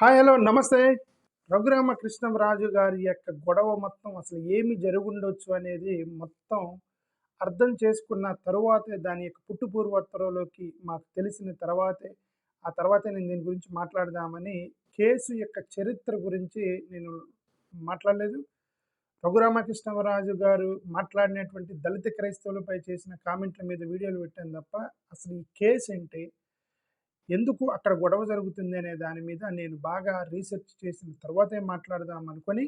Hi hello నమస్తే. రఘురామకృష్ణంరాజు గారి యొక్క గొడవ మొత్తం అసలు ఏమి జరుగుండొచ్చు అనేది మొత్తం అర్థం చేసుకున్న తరువాతే దాని యొక్క పుట్టు పూర్వోత్తరాల్లోకి మాకు తెలిసిన తర్వాతే నేను దీని గురించి మాట్లాడదామని కేసు యొక్క చరిత్ర గురించి నేను మాట్లాడలేదు. రఘురామకృష్ణంరాజు గారు మాట్లాడినటువంటి దళిత క్రైస్తవులపై చేసిన కామెంట్ల మీద వీడియోలు పెట్టాను తప్ప అసలు ఈ కేస్ ఏంటి? ఎందుకు అక్కడ గొడవ జరుగుతుంది అనే దాని మీద నేను బాగా రీసెర్చ్ చేసిన తర్వాతే మాట్లాడదాం అనుకొని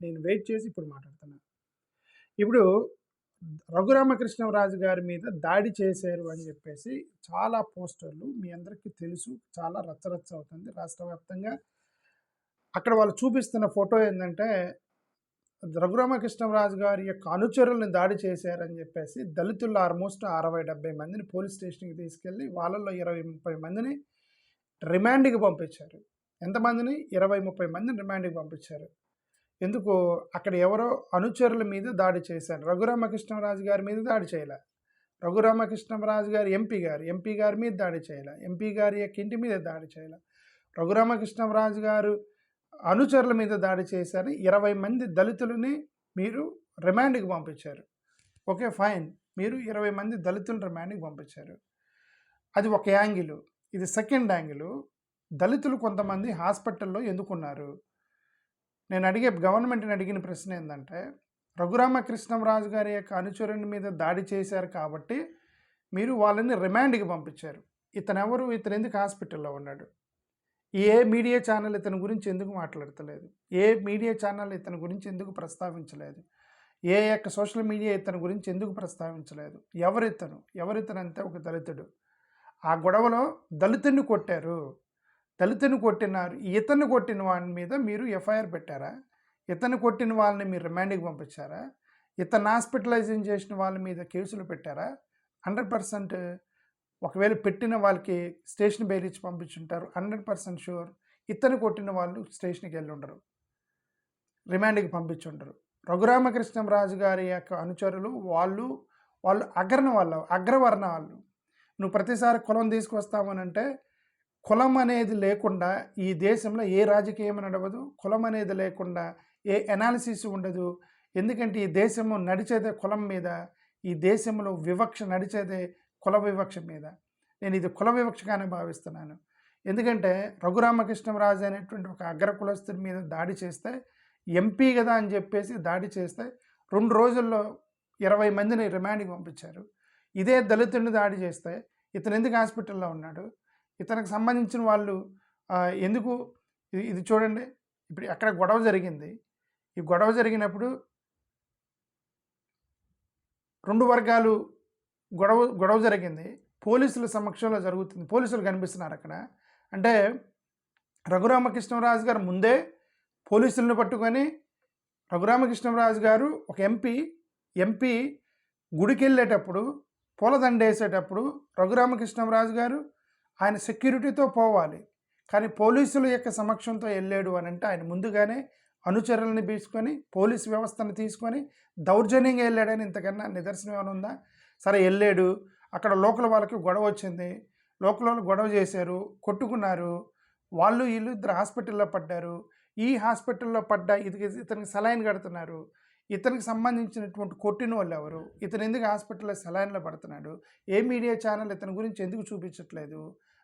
నేను వెయిట్ చేసి ఇప్పుడు మాట్లాడుతున్నాను. ఇప్పుడు రఘురామకృష్ణరాజు గారి మీద దాడి చేశారు అని చెప్పేసి చాలా పోస్టర్లు మీ అందరికీ తెలుసు, చాలా రచ్చరచ్చ అవుతుంది రాష్ట్ర వ్యాప్తంగా. అక్కడ వాళ్ళు చూపిస్తున్న ఫోటో ఏంటంటే రఘురామకృష్ణరాజు గారి యొక్క అనుచరులను దాడి చేశారని చెప్పేసి దళితుల్లో ఆల్మోస్ట్ 60-70 మందిని పోలీస్ స్టేషన్కి తీసుకెళ్ళి వాళ్ళల్లో 20-30 మందిని రిమాండ్కి పంపించారు. ఎంతమందిని? 20-30 మందిని రిమాండ్కి పంపించారు. ఎందుకు? అక్కడ ఎవరో అనుచరుల మీద దాడి చేశారు. రఘురామకృష్ణరాజు గారి మీద దాడి చేయలే. రఘురామకృష్ణరాజు గారు ఎంపీ గారి మీద దాడి చేయలే. ఎంపీ గారి యొక్క ఇంటి మీద దాడి చేయలే. రఘురామకృష్ణరాజు గారు అనుచరుల మీద దాడి చేశారు. 20 మంది దళితులని మీరు రిమాండ్కి పంపించారు. Okay, fine. మీరు 20 మంది దళితులను రిమాండ్కి పంపించారు. అది ఒక యాంగిల్. ఇది సెకండ్ యాంగిల్. దళితులు కొంతమంది హాస్పిటల్లో ఎందుకున్నారు? నేను గవర్నమెంట్ని అడిగిన ప్రశ్న ఏంటంటే, రఘురామకృష్ణరాజు గారి యొక్క అనుచరుని మీద దాడి చేశారు కాబట్టి మీరు వాళ్ళని రిమాండ్కి పంపించారు. ఇతను ఎందుకు హాస్పిటల్లో ఉన్నాడు? ఏ మీడియా ఛానల్ ఇతని గురించి ఎందుకు మాట్లాడతలేదు? ఏ మీడియా ఛానల్ ఇతని గురించి ఎందుకు ప్రస్తావించలేదు? ఏ యొక్క సోషల్ మీడియా ఇతని గురించి ఎందుకు ప్రస్తావించలేదు? ఎవరితను అంటే ఒక దళితుడు. ఆ గొడవలో దళితుడిని కొట్టారు. దళితుడిని కొట్టినారు. ఇతన్ని కొట్టిన వాని మీద మీరు ఎఫ్ఐఆర్ పెట్టారా? ఇతన్ని కొట్టిన వాళ్ళని మీరు రిమాండ్కి పంపించారా? ఇతను హాస్పిటలైజేషన్ చేసిన వాళ్ళ మీద కేసులు పెట్టారా? 100% ఒకవేళ పెట్టిన వాళ్ళకి స్టేషన్ బెయిల్ ఇచ్చి పంపించుంటారు. 100% షూర్. ఇతను కొట్టిన వాళ్ళు స్టేషన్కి వెళ్ళి ఉండరు, రిమాండ్కి పంపించుంటారు. రఘురామకృష్ణరాజు గారి యొక్క అనుచరులు వాళ్ళు అగ్రవర్ణ వాళ్ళు. నువ్వు ప్రతిసారి కులం తీసుకొస్తామనంటే కులం అనేది లేకుండా ఈ దేశంలో ఏ రాజకీయం నడవదు. కులం అనేది లేకుండా ఏ ఎనాలిసిస్ ఉండదు. ఎందుకంటే ఈ దేశము నడిచేదే కులం మీద. ఈ దేశంలో వివక్ష నడిచేదే కుల వివక్ష మీద. నేను ఇది కుల వివక్షగానే భావిస్తున్నాను. ఎందుకంటే రఘురామకృష్ణరాజు అనేటువంటి ఒక అగ్ర కులస్తుడి మీద దాడి చేస్తే, ఎంపీ కదా అని చెప్పేసి దాడి చేస్తే 2 రోజుల్లో 20 మందిని రిమాండ్కి పంపించారు. ఇదే దళితుడిని దాడి చేస్తే ఇతను ఎందుకు హాస్పిటల్లో ఉన్నాడు? ఇతనికి సంబంధించిన వాళ్ళు ఎందుకు? ఇది చూడండి. ఇప్పుడు అక్కడ గొడవ జరిగింది. ఈ గొడవ జరిగినప్పుడు 2 వర్గాలు గొడవ జరిగింది. పోలీసుల సమక్షంలో జరుగుతుంది. పోలీసులు కనిపిస్తున్నారు అక్కడ. అంటే రఘురామకృష్ణరాజు గారు ముందే పోలీసులను పట్టుకొని, రఘురామకృష్ణరాజు గారు ఒక ఎంపీ గుడికి వెళ్ళేటప్పుడు, పూలదండ వేసేటప్పుడు రఘురామకృష్ణరాజు గారు ఆయన సెక్యూరిటీతో పోవాలి. కానీ పోలీసుల యొక్క సమక్షంతో వెళ్ళాడు అని అంటే ఆయన ముందుగానే అనుచరులను తీసుకొని పోలీసు వ్యవస్థను తీసుకొని దౌర్జన్యంగా వెళ్ళాడని ఇంతకన్నా నిదర్శనం ఏమైనా ఉందా? సరే, వెళ్ళాడు. అక్కడ లోకల్ వాళ్ళకి గొడవ వచ్చింది. లోకల్ వాళ్ళు గొడవ చేశారు, కొట్టుకున్నారు. వీళ్ళు ఇద్దరు హాస్పిటల్లో పడ్డారు. ఈ హాస్పిటల్లో ఇతనికి సలైన్ కడుతున్నారు. ఇతనికి సంబంధించినటువంటి కొట్టిన వాళ్ళు ఎవరు? ఇతను ఎందుకు హాస్పిటల్లో సలైన్లో పడుతున్నాడు? ఏ మీడియా ఛానల్ ఇతని గురించి ఎందుకు చూపించట్లేదు?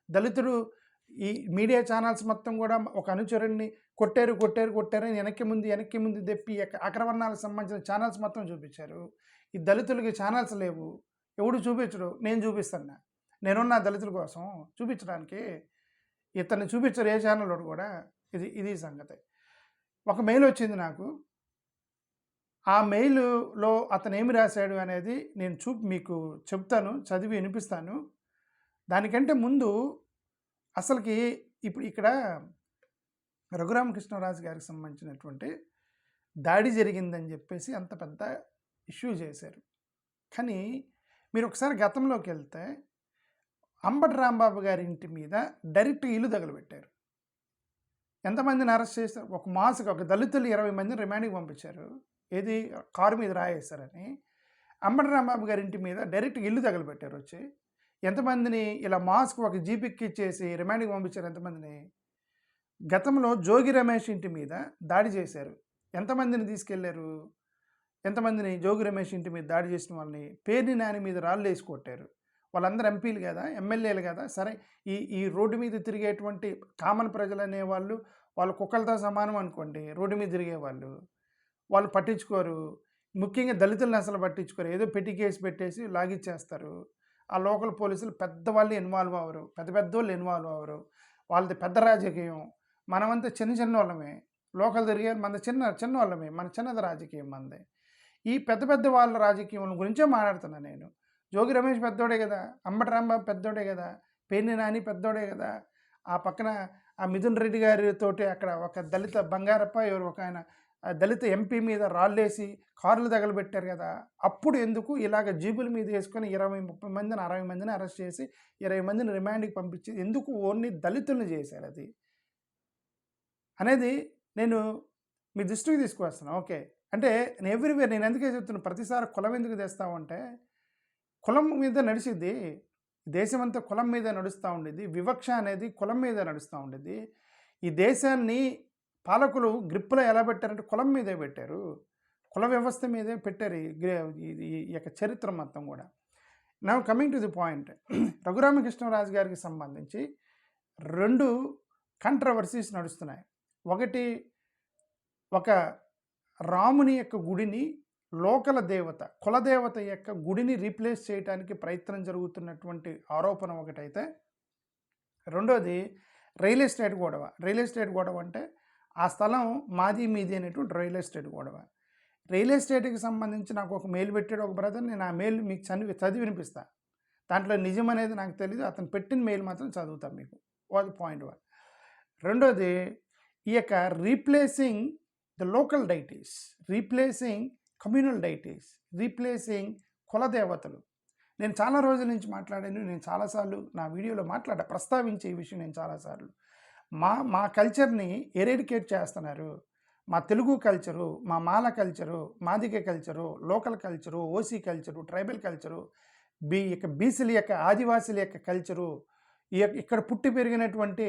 దళితుడు ఈ మీడియా ఛానల్స్ మొత్తం కూడా ఒక అనుచరుణ్ణి కొట్టారు అని వెనక్కి ముందు తెప్పి అగ్రవర్ణాలకు సంబంధించిన ఛానల్స్ మొత్తం చూపించారు. ఈ దళితులకి ఛానల్స్ లేవు. ఎవడు చూపించడు. నేను చూపిస్తాను. నేనున్న దళితుల కోసం చూపించడానికి. ఇతన్ని చూపించరు ఏ ఛానల్ కూడా. ఇది సంగతి. ఒక మెయిల్ వచ్చింది నాకు. ఆ మెయిల్లో అతను ఏమి రాశాడు అనేది నేను మీకు చెప్తాను, చదివి వినిపిస్తాను. దానికంటే ముందు అసలుకి ఇప్పుడు ఇక్కడ రఘురామకృష్ణరాజు గారికి సంబంధించినటువంటి దాడి జరిగిందని చెప్పేసి అంత పెద్ద ఇష్యూ చేశారు. కానీ మీరు ఒకసారి గతంలోకి వెళ్తే అంబటి రాంబాబు గారి ఇంటి మీద డైరెక్ట్ ఇల్లు తగలబెట్టారు. ఎంతమందిని అరెస్ట్ చేశారు? ఒక దళితులు 20 మందిని రిమాండ్కి పంపించారు. ఏది? కారు మీద రాయేశారని. అంబటి రాంబాబు గారి ఇంటి మీద డైరెక్ట్ ఇల్లు తగలబెట్టారు. వచ్చి ఎంతమందిని ఇలా ఒక జీపిక్కి ఇచ్చేసి రిమాండ్కి పంపించారు? ఎంతమందిని? గతంలో జోగి రమేష్ ఇంటి మీద దాడి చేశారు. ఎంతమందిని తీసుకెళ్లారు? ఎంతమందిని? జోగి రమేష్ ఇంటి మీద దాడి చేసిన వాళ్ళని పేర్ని నాని మీద రాళ్ళేసి కొట్టారు. వాళ్ళందరూ ఎంపీలు కదా, ఎమ్మెల్యేలు కదా. సరే, ఈ రోడ్డు మీద తిరిగేటువంటి కామన్ ప్రజలు అనేవాళ్ళు వాళ్ళు కుక్కలతో సమానం అనుకోండి. రోడ్డు మీద తిరిగేవాళ్ళు వాళ్ళు పట్టించుకోరు. ముఖ్యంగా దళితులను అసలు పట్టించుకోరు. ఏదో పెట్టి కేసు పెట్టేసి లాగిచ్చేస్తారు. ఆ లోకల్ పోలీసులు పెద్దవాళ్ళు ఇన్వాల్వ్ అవ్వరు, పెద్ద పెద్దోళ్ళు ఇన్వాల్వ్ అవ్వరు. వాళ్ళది పెద్ద రాజకీయం, మనమంతా చిన్న చిన్న వాళ్ళమే. లోకల్ తిరిగారు, మన చిన్న వాళ్ళమే, మన చిన్నది రాజకీయం మనది. ఈ పెద్ద పెద్ద వాళ్ళ రాజకీయం గురించే మాట్లాడుతున్నాను నేను. జోగి రమేష్ పెద్దోడే కదా, అంబటి రాంబాబు పెద్దోడే కదా, పేర్ని నాని పెద్దోడే కదా. ఆ పక్కన ఆ మిథున్ రెడ్డి గారితోటి అక్కడ ఒక దళిత బంగారప్ప ఎవరు ఒక ఆయన దళిత ఎంపీ మీద రాళ్ళేసి కార్లు తగలబెట్టారు కదా. అప్పుడు ఎందుకు ఇలాగ జీబుల మీద వేసుకొని 20-30 మందిని 60 మందిని అరెస్ట్ చేసి 20 మందిని రిమాండ్కి పంపించి ఎందుకు ఓన్లీ దళితులను చేశారు అది అనేది నేను మీ దృష్టికి తీసుకువస్తున్నాను. ఓకే, అంటే ఎవ్రీవేర్ నేను ఎందుకే చెప్తున్నాను, ప్రతిసారి కులం ఎందుకు తెస్తావు అంటే, కులం మీద నడిచిద్ది దేశమంతా, కులం మీద నడుస్తూ ఉండేది. వివక్ష అనేది కులం మీద నడుస్తూ ఉండేది. ఈ దేశాన్ని పాలకులు గ్రిప్పులో ఎలా పెట్టారంటే కులం మీదే పెట్టారు, కుల వ్యవస్థ మీదే పెట్టారు ఈ యొక్క చరిత్ర మొత్తం కూడా. Now coming to the point, Raghuramakrishnaraju గారికి సంబంధించి 2 కంట్రవర్సీస్ నడుస్తున్నాయి. ఒకటి, ఒక రాముని యొక్క గుడిని లోకల దేవత, కులదేవత యొక్క గుడిని రీప్లేస్ చేయడానికి ప్రయత్నం జరుగుతున్నటువంటి ఆరోపణ ఒకటైతే, రెండోది రియల్ ఎస్టేట్ గొడవ. రియల్ ఎస్టేట్ గొడవ అంటే ఆ స్థలం మాది మీది అనేటువంటి రియల్ ఎస్టేట్ గొడవ. రియల్ ఎస్టేట్కి సంబంధించి నాకు ఒక మెయిల్ పెట్టాడు ఒక బ్రదర్. నేను ఆ మెయిల్ మీకు చదివి వినిపిస్తా. దాంట్లో నిజం అనేది నాకు తెలియదు, అతను పెట్టిన మెయిల్ మాత్రం చదువుతాను మీకు. అది పాయింట్ 1. రెండోది, ఈ యొక్క replacing the local deities, replacing communal deities, replacing కులదేవతలు. నేను చాలా రోజుల నుంచి మాట్లాడాను, నేను చాలాసార్లు నా వీడియోలో ప్రస్తావించే ఈ విషయం నేను చాలాసార్లు. మా కల్చర్ని ఎరేడికేట్ చేస్తున్నారు. మా తెలుగు కల్చరు, మా Mala culture, Madiga culture, local culture, OC culture, tribal culture, బీసీల యొక్క ఆదివాసీల యొక్క కల్చరు, ఇక్కడ పుట్టి పెరిగినటువంటి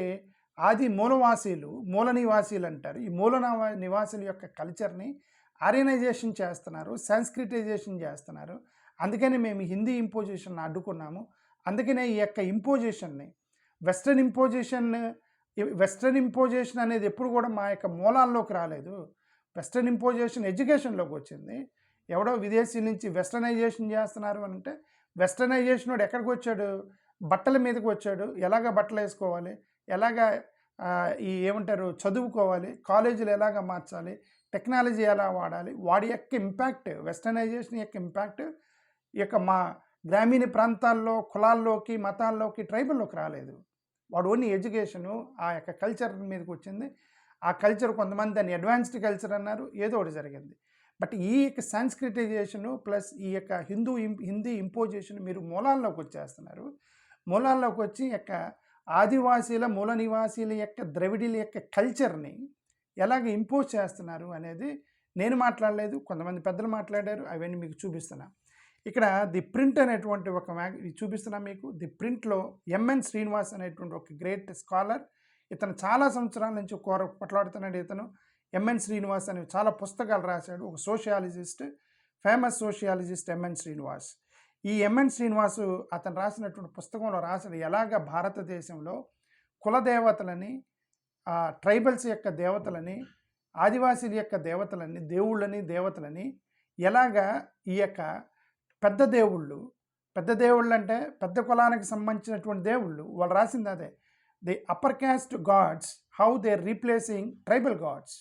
ఆది మూలవాసీలు, మూల నివాసీలు అంటారు. ఈ మూల నివాసుల యొక్క కల్చర్ని ఆర్యనైజేషన్ చేస్తున్నారు, సంస్కృటైజేషన్ చేస్తున్నారు. అందుకని మేము హిందీ ఇంపోజిషన్ అడ్డుకున్నాము. అందుకనే ఈ యొక్క ఇంపోజిషన్ని వెస్ట్రన్ ఇంపోజిషన్ అనేది ఎప్పుడు కూడా మా యొక్క మూలాల్లోకి రాలేదు. వెస్ట్రన్ ఇంపోజిషన్ ఎడ్యుకేషన్లోకి వచ్చింది. ఎవడో విదేశీ నుంచి వెస్టర్నైజేషన్ చేస్తున్నారు అని అంటే, వెస్టర్నైజేషన్ వాడు ఎక్కడికి వచ్చాడు? బట్టల మీదకి వచ్చాడు. ఎలాగ బట్టలు వేసుకోవాలి, ఎలాగ ఏమంటారు చదువుకోవాలి, కాలేజీలు ఎలాగ మార్చాలి, టెక్నాలజీ ఎలా వాడాలి, వాడి యొక్క ఇంపాక్ట్, వెస్టర్నైజేషన్ యొక్క ఇంపాక్ట్ ఈ యొక్క మా గ్రామీణ ప్రాంతాల్లో కులాల్లోకి, మతాల్లోకి, ట్రైబల్లోకి రాలేదు. వాడు ఓన్లీ ఎడ్యుకేషను ఆ యొక్క కల్చర్ మీదకి వచ్చింది. ఆ కల్చర్ కొంతమంది దాన్ని అడ్వాన్స్డ్ కల్చర్ అన్నారు, ఏదో ఒకటి జరిగింది. బట్ ఈ యొక్క సంస్కృటైజేషను ప్లస్ ఈ యొక్క హిందీ ఇంపోజిషన్ మీరు మూలాల్లోకి వచ్చేస్తున్నారు. మూలాల్లోకి వచ్చి యొక్క ఆదివాసీల, మూల నివాసీల యొక్క, ద్రవిడీల యొక్క కల్చర్ని ఎలాగ ఇంపోజ్ చేస్తున్నారు అనేది నేను మాట్లాడలేదు, కొంతమంది పెద్దలు మాట్లాడారు. అవన్నీ మీకు చూపిస్తున్నా. ఇక్కడ ది ప్రింట్ అనేటువంటి ఒక చూపిస్తున్నా మీకు. ది ప్రింట్లో ఎంఎన్ శ్రీనివాస్ అనేటువంటి ఒక గ్రేట్ స్కాలర్, ఇతను చాలా సంవత్సరాల నుంచి కొట్లాడుతున్నాడు. ఇతను ఎంఎన్ శ్రీనివాస్ అని చాలా పుస్తకాలు రాశాడు. ఒక sociologist, famous sociologist M N Srinivas. ఈ ఎంఎన్ శ్రీనివాసు అతను రాసినటువంటి పుస్తకంలో రాశాడు ఎలాగ భారతదేశంలో కులదేవతలని, ట్రైబల్స్ యొక్క దేవతలని, ఆదివాసీల యొక్క దేవతలని, దేవుళ్ళని, దేవతలని ఎలాగా ఈ యొక్క పెద్ద దేవుళ్ళు అంటే పెద్ద కులానికి సంబంధించినటువంటి దేవుళ్ళు, వాళ్ళు రాసింది అదే. The upper caste gods, how they replacing tribal gods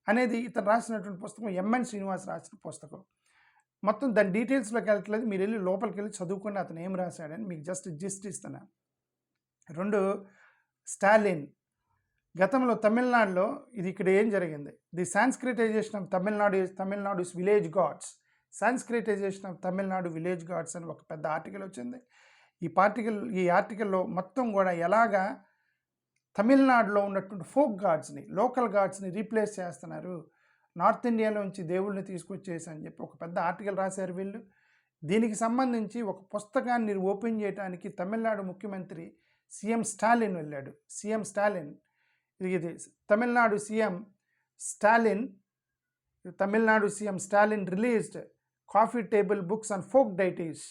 అనేది ఇతను రాసినటువంటి పుస్తకం, ఎంఎన్ శ్రీనివాస్ రాసిన పుస్తకం. మొత్తం దాని డీటెయిల్స్లోకి వెళ్ళట్లేదు, మీరు వెళ్ళి లోపలికి వెళ్ళి చదువుకుని అతను ఏం రాశాడని మీకు జస్ట్ ఇస్తున్నా. 2, స్టాలిన్. గతంలో తమిళనాడులో ఇది ఇక్కడ ఏం జరిగింది? The sanskritization of Tamil Nadu village gods, sanskritization of Tamil Nadu village gods అని ఒక పెద్ద ఆర్టికల్ వచ్చింది. ఈ ఆర్టికల్లో మొత్తం కూడా ఎలాగా తమిళనాడులో ఉన్నటువంటి ఫోక్ గాడ్స్ని, లోకల్ గాడ్స్ని రీప్లేస్ చేస్తున్నారు, నార్త్ ఇండియాలోంచి దేవుళ్ళని తీసుకొచ్చేసి అని చెప్పి ఒక పెద్ద ఆర్టికల్ రాశారు వీళ్ళు. దీనికి సంబంధించి ఒక పుస్తకాన్ని ఓపెన్ చేయడానికి తమిళనాడు ముఖ్యమంత్రి సీఎం స్టాలిన్ వెళ్ళాడు. సీఎం స్టాలిన్ ఇది Tamil Nadu CM Stalin released coffee table books and folk deities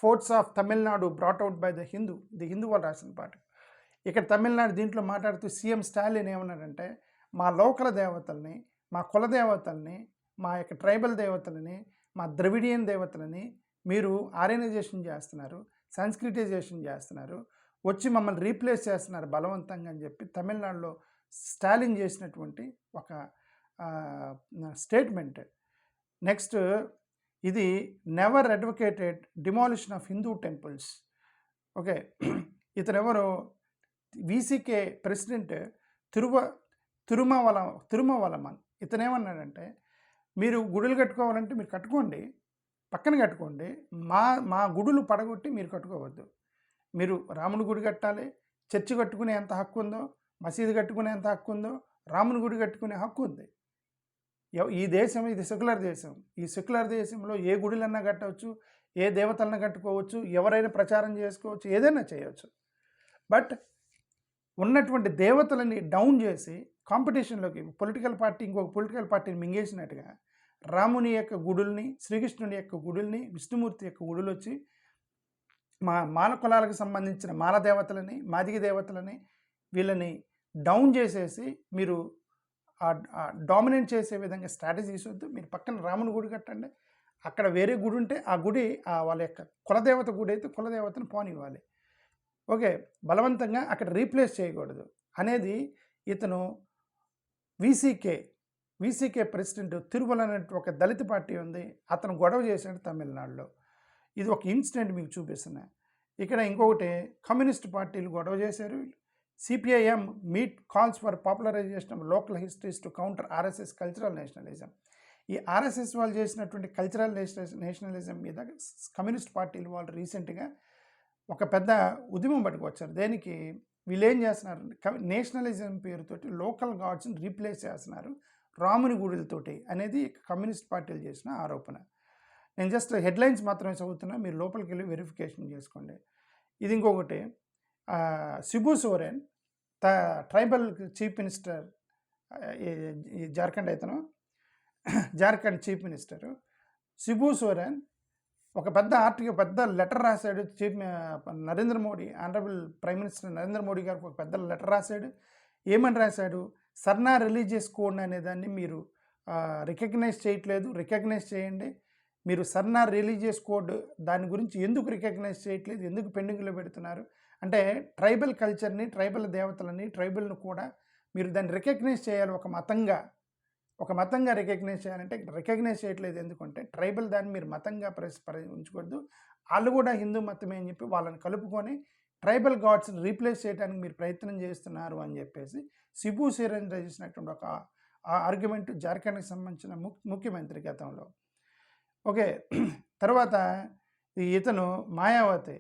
forts of Tamil Nadu brought out by the Hindu వాళ్ళు రాసిన పాట. ఇక్కడ తమిళనాడు దీంట్లో మాట్లాడుతూ సీఎం స్టాలిన్ ఏమన్నాడంటే, మా లోకల్ దేవతల్ని, మా కుల దేవతల్ని, మా యొక్క ట్రైబల్ దేవతలని, మా ద్రవిడియన్ దేవతలని మీరు ఆర్యనైజేషన్ చేస్తున్నారు, సంస్కృటైజేషన్ చేస్తున్నారు, వచ్చి మమ్మల్ని రీప్లేస్ చేస్తున్నారు బలవంతంగా అని చెప్పి తమిళనాడులో స్టాలిన్ చేసినటువంటి ఒక స్టేట్మెంట్. నెక్స్ట్, ఇది never advocated demolition of Hindu temples. Okay, ఇతను ఎవరు? VCK president Thirumavalavan. ఇతను ఏమన్నాడంటే, మీరు గుడులు కట్టుకోవాలంటే మీరు కట్టుకోండి, పక్కన కట్టుకోండి, మా గుడులు పడగొట్టి మీరు కట్టుకోవద్దు. మీరు రాముని గుడి కట్టాలి, చర్చి కట్టుకునే ఎంత హక్కు ఉందో, మసీదు కట్టుకునే ఎంత హక్కు ఉందో, రాముని గుడి కట్టుకునే హక్కు ఉంది. ఈ దేశం ఇది సెక్యులర్ దేశం. ఈ సెక్యులర్ దేశంలో ఏ గుడిలన్నా కట్టవచ్చు, ఏ దేవతలన్నా కట్టుకోవచ్చు, ఎవరైనా ప్రచారం చేసుకోవచ్చు, ఏదైనా చేయవచ్చు. బట్ ఉన్నటువంటి దేవతలని డౌన్ చేసి కాంపిటీషన్లోకి పొలిటికల్ పార్టీ ఇంకొక పొలిటికల్ పార్టీని మింగేసినట్టుగా రాముని యొక్క గుడుల్ని, శ్రీకృష్ణుని యొక్క గుడుల్ని, విష్ణుమూర్తి యొక్క గుడులు వచ్చి మాల కులాలకు సంబంధించిన మాల దేవతలని, మాదిగ దేవతలని వీళ్ళని డౌన్ చేసేసి మీరు డామినేట్ చేసే విధంగా స్ట్రాటజీస్ వద్దు. మీరు పక్కన రాముని గుడి కట్టండి, అక్కడ వేరే గుడి ఉంటే ఆ గుడి వాళ్ళ యొక్క కులదేవత గుడి అయితే కులదేవతను పోనివ్వాలి. ఓకే, బలవంతంగా అక్కడ రీప్లేస్ చేయకూడదు అనేది ఇతను వీసీకే ప్రెసిడెంట్ తిరుమల అనే ఒక దళిత పార్టీ ఉంది, అతను గొడవ చేశాడు తమిళనాడులో. ఇది ఒక ఇన్సిడెంట్ మీకు చూపిస్తున్నా. ఇక్కడ ఇంకొకటి కమ్యూనిస్ట్ పార్టీలు గొడవ చేశారు. CPIM meet calls for popularisation of local histories to counter RSS cultural nationalism. ఈ ఆర్ఎస్ఎస్ వాళ్ళు చేసినటువంటి కల్చరల్ నేషనలిజం మీద కమ్యూనిస్ట్ పార్టీలు వాళ్ళు రీసెంట్గా ఒక పెద్ద ఉద్యమం పట్టుకొచ్చారు. దేనికి? వీళ్ళు ఏం చేస్తున్నారు? నేషనలిజం పేరుతోటి లోకల్ గాడ్స్ని రీప్లేస్ చేస్తున్నారు రాముని గుడులతోటి అనేది కమ్యూనిస్ట్ పార్టీలు చేసిన ఆరోపణ. నేను జస్ట్ హెడ్లైన్స్ మాత్రమే చదువుతున్నా, మీరు లోపలికి వెళ్ళి వెరిఫికేషన్ చేసుకోండి. ఇది ఇంకొకటి, Shibu Soren tribal chief minister, Jharkhand chief minister Shibu Soren ఒక పెద్ద లెటర్ రాశాడు. Narendra Modi, honourable prime minister Narendra Modi గారికి ఒక పెద్ద లెటర్ రాశాడు. ఏమని రాశాడు? సర్నా రిలీజియస్ కోడ్ అనేదాన్ని మీరు రికగ్నైజ్ చేయట్లేదు, రికగ్నైజ్ చేయండి. మీరు సర్నా రిలీజియస్ కోడ్ దాని గురించి ఎందుకు రికగ్నైజ్ చేయట్లేదు, ఎందుకు పెండింగ్లో పెడుతున్నారు అంటే, ట్రైబల్ కల్చర్ని, ట్రైబల్ దేవతలని, ట్రైబల్ను కూడా మీరు దాన్ని రికగ్నైజ్ చేయాలి. ఒక మతంగా రికగ్నైజ్ చేయాలంటే రికగ్నైజ్ చేయట్లేదు. ఎందుకంటే ట్రైబల్ దాన్ని మీరు మతంగా ఉంచకూడదు, వాళ్ళు కూడా హిందూ మతమే అని చెప్పి వాళ్ళని కలుపుకొని ట్రైబల్ గాడ్స్ని రీప్లేస్ చేయడానికి మీరు ప్రయత్నం చేస్తున్నారు అని చెప్పేసి శిబు సోరెన్ చేసినటువంటి ఒక ఆర్గ్యుమెంట్ జార్ఖండ్కి సంబంధించిన ముఖ్యమంత్రి గతంలో. ఓకే, తర్వాత ఇతను మాయావతి.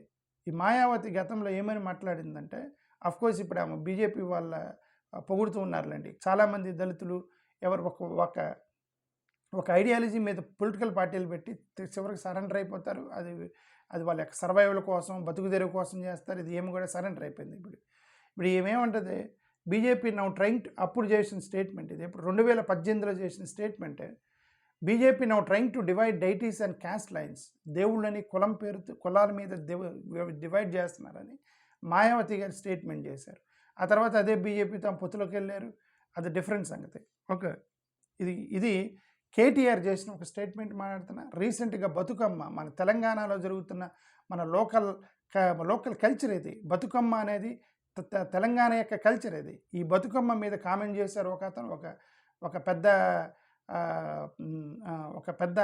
ఈ మాయావతి గతంలో ఏమని మాట్లాడిందంటే, అఫ్కోర్స్ ఇప్పుడు ఆమె బీజేపీ వాళ్ళ పొగుడుతూ ఉన్నారులేండి. చాలామంది దళితులు ఎవరు ఒక ఐడియాలజీ మీద పొలిటికల్ పార్టీలు పెట్టి చివరికి సరెండర్ అయిపోతారు. అది వాళ్ళ యొక్క సర్వైవల్ కోసం, బతుకు తెరువు కోసం చేస్తారు. ఇది ఏమి కూడా సరెండర్ అయిపోయింది. ఇప్పుడు ఏమేమంటుంది? బీజేపీ నౌ ట్రైంగ్ అప్పుడు చేసిన స్టేట్మెంట్ ఇది. ఇప్పుడు 2018లో చేసిన statement. BJP now trying to divide deities and caste lines. దేవుళ్ళని కులాల మీద డివైడ్ చేస్తున్నారని మాయావతి గారు స్టేట్మెంట్ చేశారు. ఆ తర్వాత అదే బీజేపీ తమ పొత్తులోకి వెళ్ళారు. అది డిఫరెంట్ సంగతి. ఓకే, ఇది కేటీఆర్ చేసిన ఒక స్టేట్మెంట్ మాట్లాడుతున్నా. రీసెంట్గా బతుకమ్మ మన తెలంగాణలో జరుగుతున్న మన లోకల్ కల్చర్ ఇది. బతుకమ్మ అనేది తెలంగాణ యొక్క కల్చర్ ఇది. ఈ బతుకమ్మ మీద కామెంట్ చేశారు ఒక అతను, ఒక పెద్ద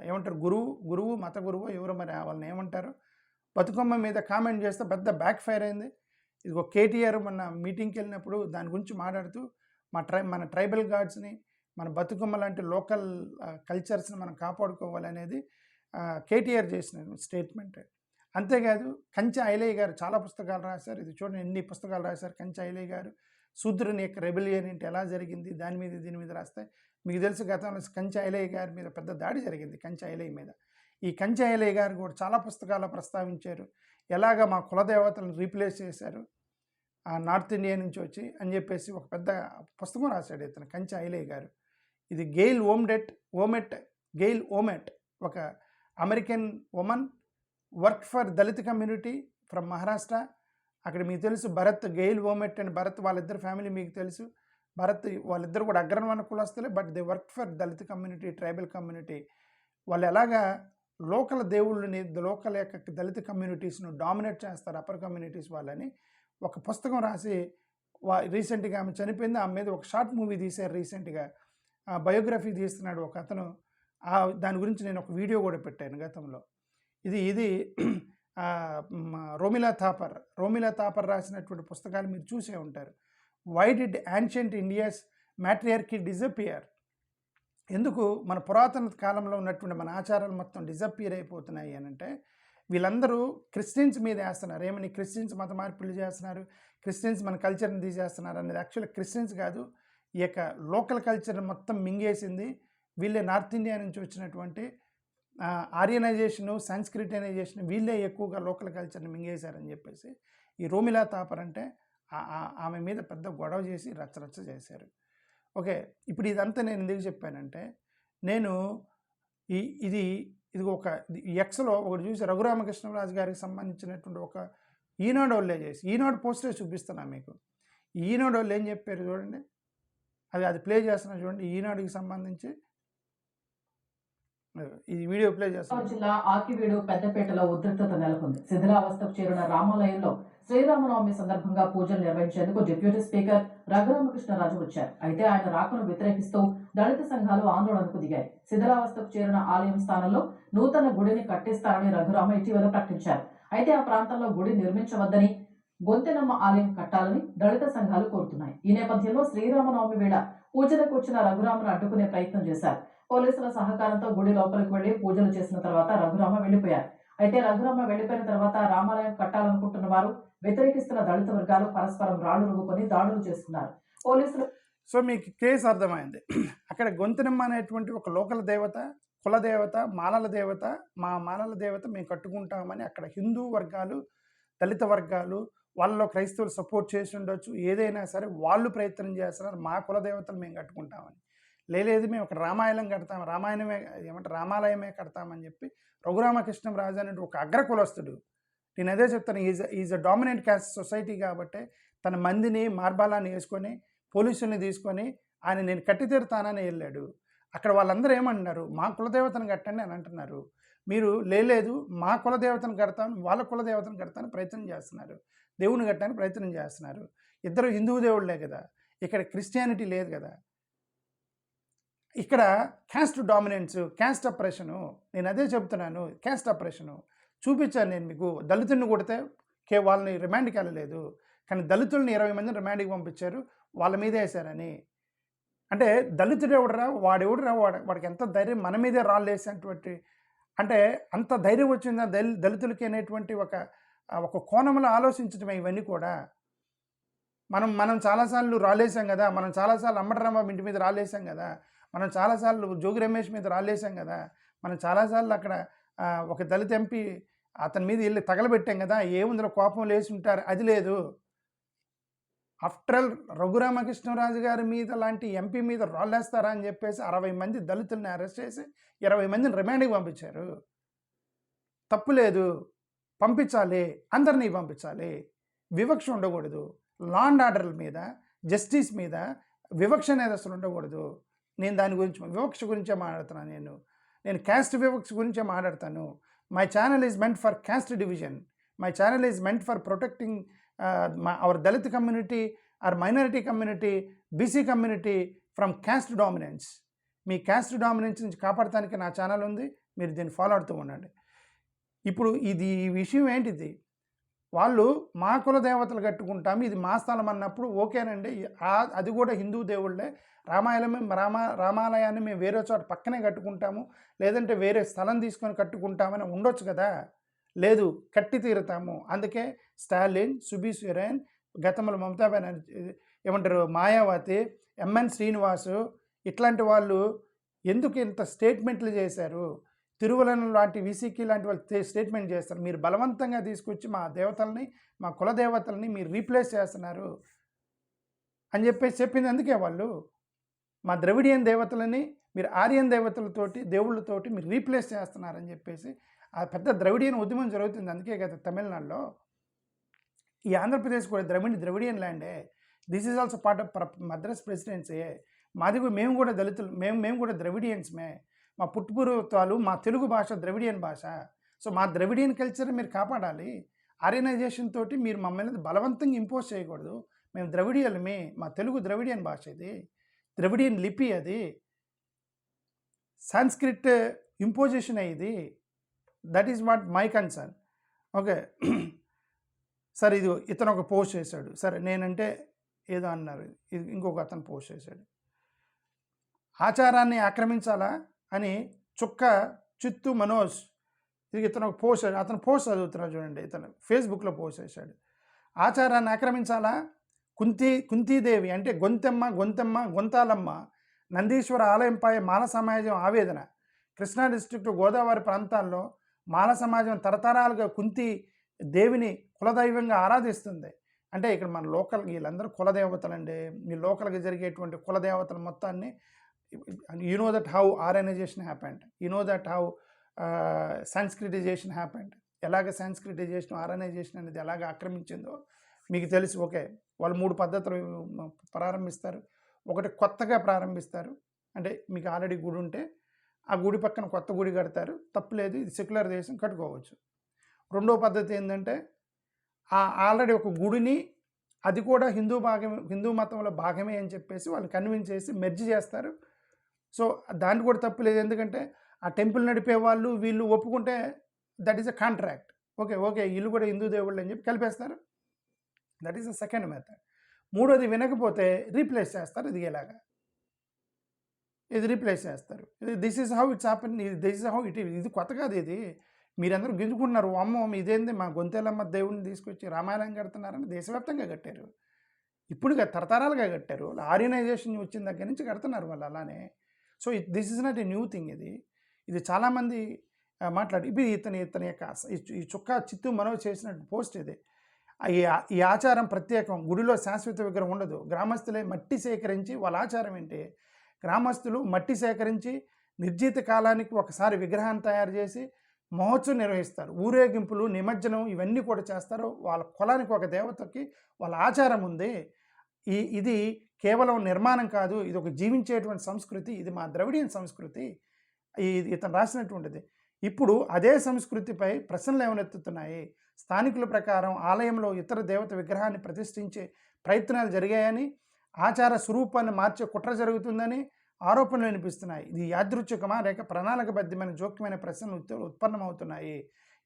ఏమంటారు, గురువు మత గురువు ఎవరు మరి వాళ్ళని ఏమంటారు, బతుకమ్మ మీద కామెంట్ చేస్తే పెద్ద బ్యాక్ ఫైర్ అయింది. ఇదిగో కేటీఆర్ మొన్న మీటింగ్కి వెళ్ళినప్పుడు దాని గురించి మాట్లాడుతూ మన ట్రైబల్ గాడ్స్ని, మన బతుకమ్మ లాంటి లోకల్ కల్చర్స్ని మనం కాపాడుకోవాలనేది కేటీఆర్ చేసిన స్టేట్మెంట్. అంతేకాదు కంచె ఐలయ్య గారు చాలా పుస్తకాలు రాశారు. ఇది చూడండి ఎన్ని పుస్తకాలు రాశారు కంచె ఐలయ్య గారు. శూద్రుని యొక్క రెబెలియన్ ఏంటి, ఎలా జరిగింది, దీని మీద రాస్తే మీకు తెలుసు. గతంలో కంచె ఐలయ్య గారి మీద పెద్ద దాడి జరిగింది కంచె ఐలయ్య మీద. ఈ కంచె ఐలయ్య గారు కూడా చాలా పుస్తకాలు ప్రస్తావించారు. ఎలాగ మా కులదేవతలను రీప్లేస్ చేశారు, నార్త్ ఇండియా నుంచి వచ్చి అని చెప్పేసి ఒక పెద్ద పుస్తకం రాశాడు ఇతను, కంచె ఐలయ్య గారు. ఇది గెయిల్ ఓమెట్ ఒక American woman, work for Dalit community from Maharashtra. అక్కడ మీకు తెలుసు గెయిల్ ఓమెట్ అండ్ భరత్ వాళ్ళిద్దరు ఫ్యామిలీ మీకు తెలుసు. భరత్ వాళ్ళిద్దరు కూడా అగ్రవర్ణ కులస్తులే, but they work for Dalit community, tribal community. వాళ్ళు ఎలాగా లోకల్ దేవుళ్ళని, లోకల్ యొక్క దళిత కమ్యూనిటీస్ను డామినేట్ చేస్తారు అప్పర్ కమ్యూనిటీస్ వాళ్ళని ఒక పుస్తకం రాసి రీసెంట్గా ఆమె చనిపోయింది. ఆమె మీద ఒక షార్ట్ మూవీ తీశారు రీసెంట్గా, బయోగ్రఫీ తీస్తున్నాడు ఒక అతను. దాని గురించి నేను ఒక వీడియో కూడా పెట్టాను గతంలో. ఇది రోమిలా థాపర్ రాసినటువంటి పుస్తకాలు మీరు చూసే ఉంటారు. Why did ancient India's matriarchy disappear? ఎందుకు మన పురాతన కాలంలో ఉన్నటువంటి మన ఆచారాలు మొత్తం డిజపియర్ అయిపోతున్నాయి అని అంటే, వీళ్ళందరూ క్రిస్టియన్స్ మీద వేస్తున్నారు. ఏమని క్రిస్టియన్స్ మత మార్పులు చేస్తున్నారు, క్రిస్టియన్స్ మన కల్చర్ని తీసేస్తున్నారు అనేది యాక్చువల్గా క్రిస్టియన్స్ కాదు. ఈ యొక్క లోకల్ కల్చర్ మొత్తం మింగేసింది వీళ్ళే. నార్త్ ఇండియా నుంచి వచ్చినటువంటి ఆర్యనైజేషను, సంస్కృటైజేషన్ వీళ్ళే ఎక్కువగా లోకల్ కల్చర్ని మింగేశారని చెప్పేసి ఈ రోమిలా థాపర్ అంటే ఆమె మీద పెద్ద గొడవ చేసి రచ్చరచ్చ చేశారు. ఓకే, ఇప్పుడు ఇదంతా నేను ఎందుకు చెప్పానంటే, నేను ఇది ఒక ఎక్స్లో ఒకటి చూసి రఘురామకృష్ణరాజు గారికి సంబంధించినటువంటి ఒక ఈనాడు వాళ్ళే చేసి, ఈనాడు పోస్టే చూపిస్తున్నా మీకు. ఈనాడు వాళ్ళు ఏం చెప్పారు చూడండి, అది ప్లే చేస్తున్నా చూడండి. ఈనాడుకి సంబంధించి ఈ వీడియో ప్లే చేస్తాను. జిల్లా ఆకివీడు పెద్దపేటలో ఉద్రిక్తత నెలకొంది. శిథిలావస్థకు చేరిన రామాలయంలో శ్రీరామనవమి సందర్భంగా పూజలు నిర్వహించేందుకు డిప్యూటీ స్పీకర్ రఘురామకృష్ణరాజు వచ్చారు. అయితే ఆయన రాకను వ్యతిరేకిస్తూ దళిత సంఘాలు ఆందోళనకు దిగాయి. శిథిలావస్థకు చేరిన ఆలయం స్థానంలో నూతన గుడిని కట్టిస్తారని రఘురామ ఇటీవల ప్రకటించారు. అయితే ఆ ప్రాంతంలో గుడి నిర్మించవద్దని, గొంతెనమ్మ ఆలయం కట్టాలని దళిత సంఘాలు కోరుతున్నాయి. ఈ నేపథ్యంలో శ్రీరామనవమి వేళ పూజలకు వచ్చిన రఘురామను అడ్డుకునే ప్రయత్నం చేశారు. పోలీసుల సహకారంతో గుడి లోపలికి వెళ్లి పూజలు చేసిన తర్వాత రఘురామ వెళ్లిపోయారు. అయితే రఘురామ వెళ్లిపోయిన తర్వాత రామాలయం కట్టాలనుకుంటున్న వారు వ్యతిరేకిస్తున్న దళిత వర్గాలు పరస్పరం రాళ్లు రువ్వుకొని దాడులు చేస్తున్నారు. పోలీసులు సో మీకు కేసు అర్థమైంది. అక్కడ గొంతెనమ్మ అనేటువంటి ఒక లోకల్ దేవత, కులదేవత, మాలల దేవత, మా మాలల దేవత మేము కట్టుకుంటామని అక్కడ హిందూ వర్గాలు, దళిత వర్గాలు, వాళ్ళలో క్రైస్తవులు సపోర్ట్ చేసి ఉండొచ్చు. ఏదైనా సరే వాళ్ళు ప్రయత్నం చేస్తున్నారు మా కులదేవతలు మేము కట్టుకుంటామని. లేదు మేము ఒక రామాయణం కడతాం, రామాలయమే కడతామని చెప్పి రఘురామకృష్ణరాజు అనేది ఒక అగ్ర కులస్తుడు. నేను అదే చెప్తాను, is a dominant caste society కాబట్టి తన మందిని మార్బాలాన్ని వేసుకొని పోలీసుల్ని తీసుకొని ఆయన నేను కట్టి తీరుతానని వెళ్ళాడు. అక్కడ వాళ్ళందరూ ఏమంటున్నారు, మా కులదేవతను కట్టండి అని అంటున్నారు. మీరు లేదు మా కులదేవతను కడతాను, వాళ్ళ కులదేవతను కడతాను ప్రయత్నం చేస్తున్నారు, దేవుని కట్టడానికి ప్రయత్నం చేస్తున్నారు. ఇద్దరు హిందూ దేవుళ్ళే కదా, ఇక్కడ క్రిస్టియానిటీ లేదు కదా. ఇక్కడ క్యాస్ట్ డామినెన్స్, క్యాస్ట్ అప్రెషను, నేను అదే చెప్తున్నాను. క్యాస్ట్ అప్రెషను చూపించాను నేను మీకు. దళితుల్ని కొడితే వాళ్ళని రిమాండ్కి వెళ్ళలేదు, కానీ దళితుల్ని 20 మందిని రిమాండ్కి పంపించారు వాళ్ళ మీద వేశారని. అంటే దళితుడు ఎవడరా, వాడెవడరా, వాడికి ఎంత ధైర్యం మన మీదే రాళ్ళు వేసేటువంటి, అంటే అంత ధైర్యం వచ్చిందా దళితులకి అనేటువంటి ఒక కోణంలో ఆలోచించడమే ఇవన్నీ కూడా. మనం చాలాసార్లు రాళ్ళేసాం కదా, మనం చాలాసార్లు అంబటరాంబాబు ఇంటి మీద రాళ్ళేసాం కదా, మనం చాలాసార్లు జోగి రమేష్ మీద రాళ్ళేసాం కదా, మనం చాలాసార్లు అక్కడ ఒక దళిత ఎంపీ అతని మీద వెళ్ళి తగలబెట్టాం కదా, ఏముందిలో కోపం లేచి ఉంటారు, అది లేదు. ఆఫ్టర్ ఆల్ రఘురామకృష్ణరాజు గారి మీద లాంటి ఎంపీ మీద రాళ్ళేస్తారా అని చెప్పేసి 60 మంది దళితుల్ని అరెస్ట్ చేసి 20 మందిని రిమాండ్కి పంపించారు. తప్పు లేదు, పంపించాలి, అందరినీ పంపించాలి. వివక్ష ఉండకూడదు. లా అండ్ ఆర్డర్ల మీద, జస్టిస్ మీద వివక్ష అనేది అసలు ఉండకూడదు. నేను దాని గురించి వివక్ష గురించే మాట్లాడుతున్నాను. నేను క్యాస్ట్ వివక్ష గురించే మాట్లాడతాను. My channel is meant for caste division. My channel is meant for protecting our Dalit community, or minority community, BC community from caste dominance. మీ క్యాస్ట్ డామినెన్స్ నుంచి కాపాడటానికి నా ఛానల్ ఉంది, మీరు దీన్ని ఫాలో అవుతూ ఉండండి. ఇప్పుడు ఈ విషయం ఏంటిది, వాళ్ళు మా కుల దేవతలు కట్టుకుంటాము, ఇది మా స్థలం అన్నప్పుడు ఓకేనండి, అది కూడా హిందూ దేవుళ్ళే. రామాలయాన్ని మేము వేరే చోట పక్కనే కట్టుకుంటాము, లేదంటే వేరే స్థలం తీసుకొని కట్టుకుంటామని ఉండొచ్చు కదా. లేదు, కట్టి తీరుతాము. అందుకే స్టాలిన్, సుబీ సురేన్, గతంలో మమతా బెనర్జీ, మాయావతి, ఎంఎన్ శ్రీనివాసు, ఇట్లాంటి వాళ్ళు ఎందుకు ఇంత స్టేట్మెంట్లు చేశారు? తిరువలను లాంటి విసికి లాంటి వాళ్ళు స్టేట్మెంట్ చేస్తారు, మీరు బలవంతంగా తీసుకొచ్చి మా దేవతల్ని, మా కుల దేవతల్ని మీరు రీప్లేస్ చేస్తున్నారు అని చెప్పేసి చెప్పింది అందుకే వాళ్ళు. మా ద్రవిడియన్ దేవతలని మీరు ఆర్యన్ దేవతలతోటి దేవుళ్ళతోటి మీరు రీప్లేస్ చేస్తున్నారని చెప్పేసి ఆ పెద్ద ద్రవిడియన్ ఉద్యమం జరుగుతుంది. అందుకే కదా తమిళనాడులో, ఈ ఆంధ్రప్రదేశ్ కూడా ద్రవిడియన్ ల్యాండే. This is also part of Madras presidency. మాది కూడా, మేము కూడా దళితులు, మేము కూడా ద్రవిడియన్స్మే. మా పుట్టుపూర్వత్వాలు, మా తెలుగు భాష ద్రవిడియన్ భాష. సో మా ద్రవిడియన్ కల్చర్ మీరు కాపాడాలి. ఆర్యనైజేషన్ తోటి మీరు మమ్మల్ని బలవంతంగా ఇంపోజ్ చేయకూడదు. మేము ద్రవిడియన్మే, మా తెలుగు ద్రవిడియన్ భాష ఇది, ద్రవిడియన్ లిపి అది, సాంస్క్రిట్ ఇంపోజిషన్ ఇది. That is what my concern. Okay sir, ఇది ఇతను ఒక పోస్ట్ చేశాడు, సరే నేనంటే ఏదో అన్నారు, ఇది ఇంకొక అతను పోస్ట్ చేశాడు. ఆచారాన్ని ఆక్రమించాలా అని చుక్క చిత్తు మనోజ్, ఇది ఇతను ఒక పోస్ట్, అతను పోస్ట్ చదువుతున్నాడు చూడండి, ఇతను ఫేస్బుక్లో పోస్ట్ చేశాడు. ఆచారాన్ని ఆక్రమించాలా, కుంతీదేవి అంటే గొంతాలమ్మ నందీశ్వర ఆలయంపై మాల సమాజం ఆవేదన. కృష్ణా డిస్ట్రిక్ట్ గోదావరి ప్రాంతాల్లో మాల సమాజం తరతరాలుగా కుంతి దేవిని కులదైవంగా ఆరాధిస్తుంది. అంటే ఇక్కడ మన లోకల్ వీళ్ళందరూ కులదేవతలండి. మీ లోకల్గా జరిగేటువంటి కులదేవతల మొత్తాన్ని, you know that how Aryanization happened, you know that how Sanskritization happened. ఎలాగ సాంస్క్రిటైజేషన్ ఆర్యనైజేషన్ అనేది ఎలాగ ఆక్రమించిందో మీకు తెలుసు. ఓకే, వాళ్ళు 3 పద్ధతులు ప్రారంభిస్తారు. ఒకటి కొత్తగా ప్రారంభిస్తారు, అంటే మీకు ఆల్రెడీ గుడి ఉంటే ఆ గుడి పక్కన కొత్త గుడి కడతారు, తప్పులేదు, ఇది సెక్యులర్ దేశం, కట్టుకోవచ్చు. రెండో పద్ధతి ఏంటంటే ఆల్రెడీ ఒక గుడిని, అది కూడా హిందూ మతంలో భాగమే అని చెప్పేసి వాళ్ళు కన్విన్స్ చేసి మెర్జ్ చేస్తారు. సో దాన్ని కూడా తప్పులేదు, ఎందుకంటే ఆ టెంపుల్ నడిపే వాళ్ళు వీళ్ళు ఒప్పుకుంటే that is a contract. Okay వీళ్ళు కూడా హిందూ దేవుళ్ళు అని చెప్పి కలిపేస్తారు. That is the second method. మూడోది వినకపోతే రీప్లేస్ చేస్తారు, ఇదిగేలాగా ఇది రీప్లేస్ చేస్తారు. This is how it's happen, this is how it is. ఇది కొత్త కాదు, ఇది మీరందరూ గింజుకుంటున్నారు, అమ్మో ఇదేంది మా గొంతేలమ్మ దేవుడిని తీసుకొచ్చి రామాయణం కడుతున్నారని దేశవ్యాప్తంగా కట్టారు. ఇప్పుడుగా తరతరాలుగా కట్టారు, ఆర్యనైజేషన్ వచ్చిన దగ్గర నుంచి కడుతున్నారు వాళ్ళు అలానే. So this is not a new thing. ఇది చాలామంది మాట్లాడి ఇప్పుడు ఇతని యొక్క ఈ చుక్కా చిత్తు మనోజ్ చేసినట్టు పోస్ట్ ఇది. ఈ ఆచారం ప్రత్యేకం, గుడిలో శాశ్వత విగ్రహం ఉండదు, గ్రామస్తులే మట్టి సేకరించి, వాళ్ళ ఆచారం ఏంటి, గ్రామస్తులు మట్టి సేకరించి నిర్జీత కాలానికి ఒకసారి విగ్రహాన్ని తయారు చేసి మహోత్సవం నిర్వహిస్తారు, ఊరేగింపులు, నిమజ్జనం ఇవన్నీ కూడా చేస్తారు. వాళ్ళ కులానికి ఒక దేవతకి వాళ్ళ ఆచారం ఉంది. ఇది కేవలం నిర్మాణం కాదు, ఇది ఒక జీవించేటువంటి సంస్కృతి, ఇది మా ద్రవిడియన్ సంస్కృతి, ఇతను రాసినటువంటిది. ఇప్పుడు అదే సంస్కృతిపై ప్రశ్నలు ఏమనెత్తుతున్నాయి. స్థానికుల ప్రకారం ఆలయంలో ఇతర దేవత విగ్రహాన్ని ప్రతిష్ఠించే ప్రయత్నాలు జరిగాయని, ఆచార స్వరూపాన్ని మార్చే కుట్ర జరుగుతుందని ఆరోపణలు వినిపిస్తున్నాయి. ఇది యాదృచ్ఛికమా లేక ప్రణాళికబద్ధమైన జోక్యమైన ప్రశ్నలు ఉత్పన్నమవుతున్నాయి.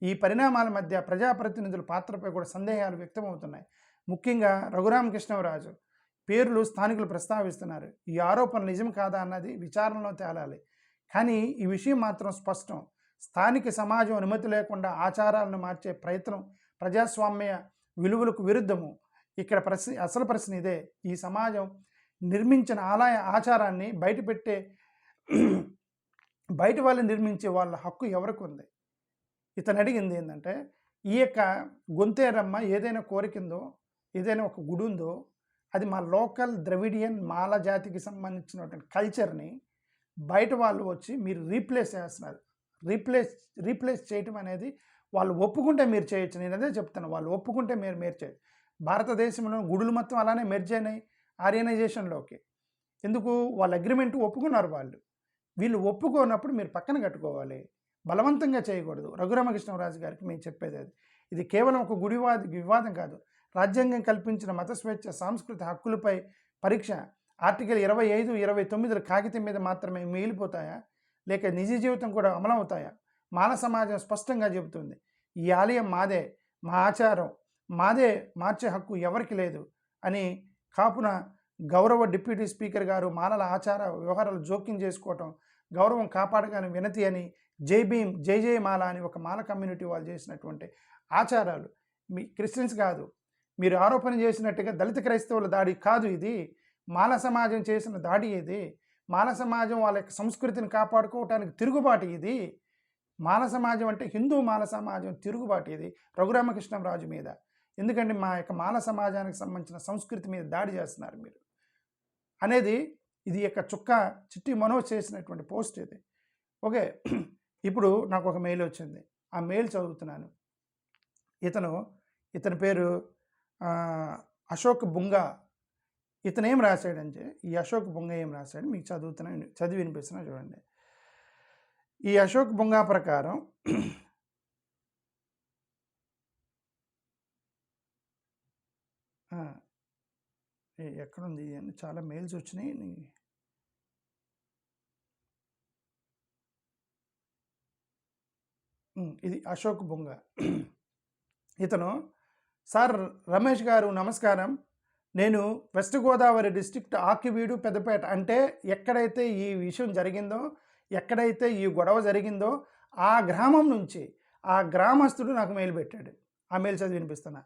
ఈ పరిణామాల మధ్య ప్రజాప్రతినిధుల పాత్రపై కూడా సందేహాలు వ్యక్తమవుతున్నాయి. ముఖ్యంగా రఘురామకృష్ణరాజు పేర్లు స్థానికులు ప్రస్తావిస్తున్నారు. ఈ ఆరోపణ నిజం కాదా అన్నది విచారణలో తేలాలి. కానీ ఈ విషయం మాత్రం స్పష్టం, స్థానిక సమాజం అనుమతి లేకుండా ఆచారాలను మార్చే ప్రయత్నం ప్రజాస్వామ్య విలువలకు విరుద్ధము. ఇక్కడ అసలు ప్రశ్న ఇదే, ఈ సమాజం నిర్మించిన ఆలయ ఆచారాన్ని బయట వాళ్ళు నిర్మించే వాళ్ళ హక్కు ఎవరికి ఉంది. ఇతను అడిగింది ఏంటంటే, ఈ యొక్క గొంతేరమ్మ ఏదైనా కోరికిందో, ఏదైనా ఒక గుడి ఉందో, అది మా లోకల్ ద్రవిడియన్ మాల జాతికి సంబంధించినటువంటి కల్చర్ని బయట వాళ్ళు వచ్చి మీరు రీప్లేస్ చేస్తున్నారు. రీప్లేస్ చేయటం అనేది వాళ్ళు ఒప్పుకుంటే మీరు చేయొచ్చు. నేను అదే చెప్తాను, వాళ్ళు ఒప్పుకుంటే మీరు చేయొచ్చు. భారతదేశంలో గుడులు మొత్తం అలానే మెర్జ్ అయినాయి ఆర్యనైజేషన్లోకి. ఎందుకు, వాళ్ళ అగ్రిమెంట్ ఒప్పుకున్నారు వాళ్ళు. వీళ్ళు ఒప్పుకోనప్పుడు మీరు పక్కన కట్టుకోవాలి, బలవంతంగా చేయకూడదు. రఘురామకృష్ణరాజు గారికి మేము చెప్పేది అది. ఇది కేవలం ఒక వివాదం కాదు, రాజ్యాంగం కల్పించిన మత స్వేచ్ఛ, సాంస్కృతిక హక్కులపై పరీక్ష. ఆర్టికల్ 25, 29 కాగితం మీద మాత్రమే మిగిలిపోతాయా, లేక నిజ జీవితం కూడా అమలవుతాయా? మాల సమాజం స్పష్టంగా చెబుతుంది, ఈ ఆలయం మాదే, మా ఆచారం మాదే, మార్చే హక్కు ఎవరికి లేదు అని. కాపున గౌరవ డిప్యూటీ స్పీకర్ గారు మాలల ఆచార వ్యవహారాలు జోక్యం చేసుకోవటం గౌరవం కాపాడగానే వినతి అని, జై భీమ్ జై మాల అని ఒక మాల కమ్యూనిటీ వాళ్ళు చేసినటువంటి ఆచారాలు. మీ క్రిస్టియన్స్ కాదు, మీరు ఆరోపణ చేసినట్టుగా దళిత క్రైస్తవుల దాడి కాదు ఇది, మాల సమాజం చేసిన దాడి ఇది. మాల సమాజం వాళ్ళ యొక్క సంస్కృతిని కాపాడుకోవటానికి తిరుగుబాటు ఇది. మాల సమాజం అంటే హిందూ మాల సమాజం తిరుగుబాటు ఇది రఘురామకృష్ణరాజు మీద. ఎందుకంటే మా యొక్క మాల సమాజానికి సంబంధించిన సంస్కృతి మీద దాడి చేస్తున్నారు మీరు అనేది ఇది యొక్క చిట్టి మనోజ్ చేసినటువంటి పోస్ట్ ఇది. ఓకే, ఇప్పుడు నాకు ఒక మెయిల్ వచ్చింది, ఆ మెయిల్ చదువుతున్నాను. ఇతని పేరు అశోక్ బుంగా. ఇతను ఏం రాశాడంటే, ఈ అశోక్ బుంగా ఏం రాశాడు మీకు చదివి వినిపిస్తున్నా చూడండి. ఈ అశోక్ బుంగా ప్రకారం ఎక్కడుంది అని చాలా మెయిల్స్ వచ్చినాయి. ఇది అశోక్ బుంగా. ఇతను, సార్ రమేష్ గారు నమస్కారం, నేను వెస్ట్ గోదావరి డిస్ట్రిక్ట్ ఆకివీడు పెద్దపేట, అంటే ఎక్కడైతే ఈ విషయం జరిగిందో, ఎక్కడైతే ఈ గొడవ జరిగిందో ఆ గ్రామం నుంచి ఆ గ్రామస్తుడు నాకు మెయిల్ పెట్టాడు. ఆ మెయిల్ చదివి వినిపిస్తున్నా.